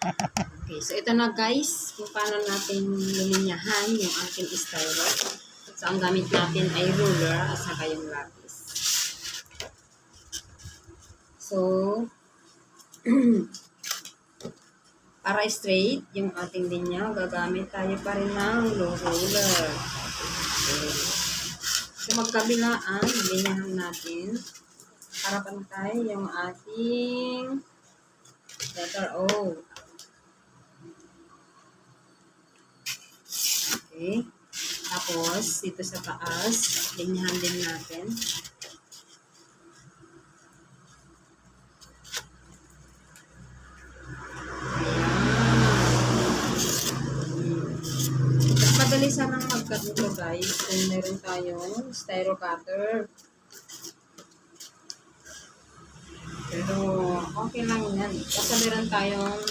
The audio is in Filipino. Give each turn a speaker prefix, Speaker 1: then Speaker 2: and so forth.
Speaker 1: Okay, so ito na guys, kung paano natin lilinyahan yung ating styro. So, ang gamit natin ay ruler at saka yung lapis. So, para straight yung ating linya, gagamit tayo pa rin ng ruler. Okay. So, magkabilaan, linyahan natin. Para pantay yung ating letter O. Okay. Tapos, dito sa taas, linyahan din natin. Mas madali sanang mag-cut nito guys kung meron tayong styro cutter. Pero, okay lang yan. Kasi meron tayong